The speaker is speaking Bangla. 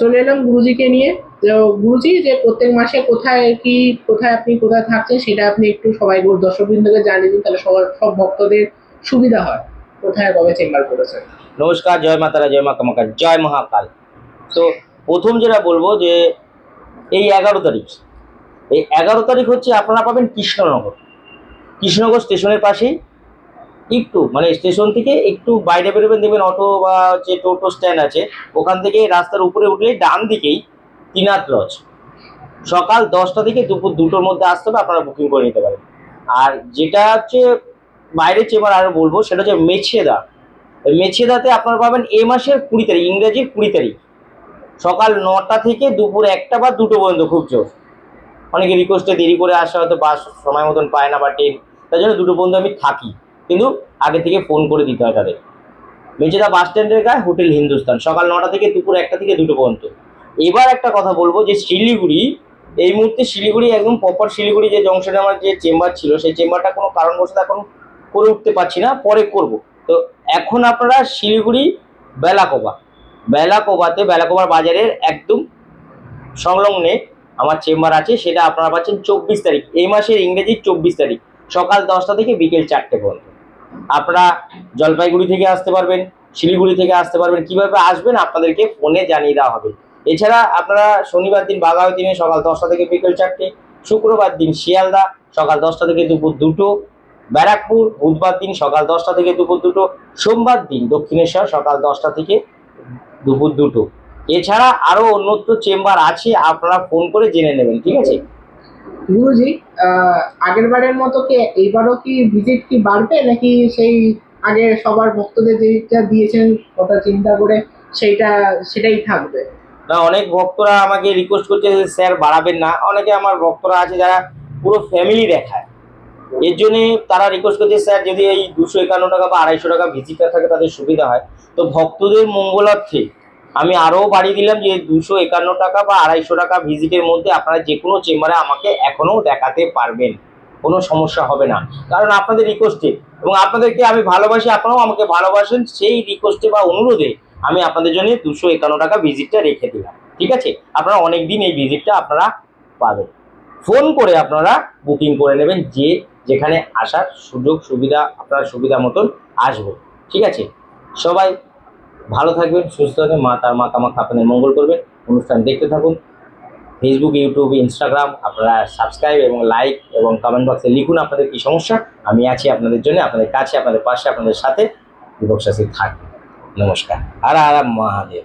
চলে এলাম গুরুজিকে নিয়ে। তো গুরুজি, যে প্রত্যেক মাসে কোথায় থাকছেন সেটা আপনি একটু সবাই দর্শকবৃন্দকে জানিয়ে দিন, তাহলে সবার সব ভক্তদের সুবিধা হয়। কোথায় কবে চেম্বার করেছেন? নমস্কার, জয় মাতারা, জয় মা কামাখ্যা, জয় মহাকাল। তো প্রথম যেটা বলবো যে এই 11 তারিখ, এই 11 তারিখ হচ্ছে আপনারা পাবেন কৃষ্ণনগর। কৃষ্ণনগর স্টেশনের পাশেই, একটু মানে স্টেশন থেকে একটু বাইরে বেরোবেন, দেখবেন অটো বা যে টোটো স্ট্যান্ড আছে, ওখান থেকে রাস্তার উপরে উঠলেই ডান দিকেই ত্রিনাথ লজ। সকাল 10টা থেকে দুপুর 2টোর মধ্যে আসতে হবে, আপনারা বুকিং করে নিতে পারেন। আর যেটা হচ্ছে বাইরের চেম্বার আরও বলবো, সেটা হচ্ছে মেছেদা। মেছেদাতে আপনারা পাবেন এই মাসের 20 তারিখ, ইংরেজির 20 তারিখ, সকাল 9টা থেকে দুপুর 1টা বা 2টো পর্যন্ত। খুব জোর অনেকে রিকোয়েস্টে দেরি করে আসা, হয়তো বাস সময় মতন পায় না বা ট্রেন, তাই জন্য 2টো পর্যন্ত আমি থাকি, কিন্তু আগে থেকে ফোন করে দিতে হয় তাদের। মেছেদা বাস স্ট্যান্ডের গায়ে হোটেল হিন্দুস্তান, সকাল 9টা থেকে দুপুর 1টা থেকে 2টো পর্যন্ত। এবার একটা কথা বলবো যে শিলিগুড়ি, এই মুহূর্তে শিলিগুড়ি একদম প্রপার শিলিগুড়ি যে জংশনে আমার যে চেম্বার ছিল, সেই চেম্বারটা কোনো কারণবশত এখন করে উঠতে পারছি না, পরে করব। তো এখন আপনারা শিলিগুড়ি বেলাকোবা, বেলাকোবার বাজারের একদম সংলগ্নে আমার চেম্বার আছে, সেটা আপনারা পাচ্ছেন 24 তারিখ, এই মাসের ইংরেজি 24 তারিখ, সকাল 10টা থেকে বিকেল 4টে পর্যন্ত। আপনারা জলপাইগুড়ি থেকে আসতে পারবেন, শিলিগুড়ি থেকে আসতে পারবেন। কিভাবে আসবেন আপনাদেরকে ফোনে জানিয়ে দেওয়া হবে। এছাড়া আপনারা শনিবার দিন বাঘাযতীনে সকাল 10টা থেকে বিকেল 4টে, শুক্রবার দিন শিয়ালদা সকাল 10টা থেকে দুপুর 2টো, ব্যারাকপুর বুধবার দিন সকাল 10টা থেকে দুপুর 2টো, সোমবার দিন দক্ষিণেশ্বর সকাল 10টা থেকে দুপুর 2টো। এছাড়া আরো অন্যত্র চেম্বার আছে, আপনারা ফোন করে জেনে নেবেন, ঠিক আছে? গুরুজি, আগের বারের মতো কি এইবারও কি ভিজিট কি বাড়বে, নাকি সেই আগে সবার ভক্তদের যেটা দিয়েছেন ওটা চিন্তা করে সেটাই থাকবে? না, অনেক ভক্তরা আমাকে রিকোয়েস্ট করছে যে স্যার বাড়াবেন না। অনেকে আমার ভক্তরা আছে যারা পুরো ফ্যামিলি দেখায়, এর জন্য তারা রিকোয়েস্ট করছে স্যার যদি এই 251 টাকা বা 250 টাকা ভিজিটার থাকে তাদের সুবিধা হয়। তো ভক্তদের মঙ্গলার্থে আমি আরও বাড়িয়ে দিলাম যে 251 টাকা বা 250 টাকা ভিজিটের মধ্যে আপনারা যে কোনো চেম্বারে আমাকে এখনও দেখাতে পারবেন, কোনো সমস্যা হবে না। কারণ আপনাদের রিকোয়েস্টে, এবং আপনাদেরকে আমি ভালোবাসি, আপনারাও আমাকে ভালোবাসেন, সেই রিকোয়েস্টে বা অনুরোধে আমি আপনাদের জন্য 251 টাকা ভিজিটটা রেখে দিলাম, ঠিক আছে? আপনারা অনেক দিন এই ভিজিটটা আপনারা পাবেন। ফোন করে আপনারা বুকিং করে নেবেন, যে যেখানে আসার সুযোগ সুবিধা আপনার সুবিধা মতন আসবে, ঠিক আছে? সবাই ভালো থাকবেন, সুস্থ থাকবেন, মা কামাখ্যা আপনাদের মঙ্গল করবেন। অনুষ্ঠান দেখতে থাকুন। ফেসবুক, ইউটিউব, ইনস্টাগ্রাম আপনারা সাবস্ক্রাইব এবং লাইক এবং কমেন্ট বক্সে লিখুন আপনাদের কী সমস্যা। আমি আছি আপনাদের জন্য, আপনাদের কাছে, আপনাদের পাশে, আপনাদের সাথে বিভক্সাসী থাকবে। নমস্কার। আর মহাদেব।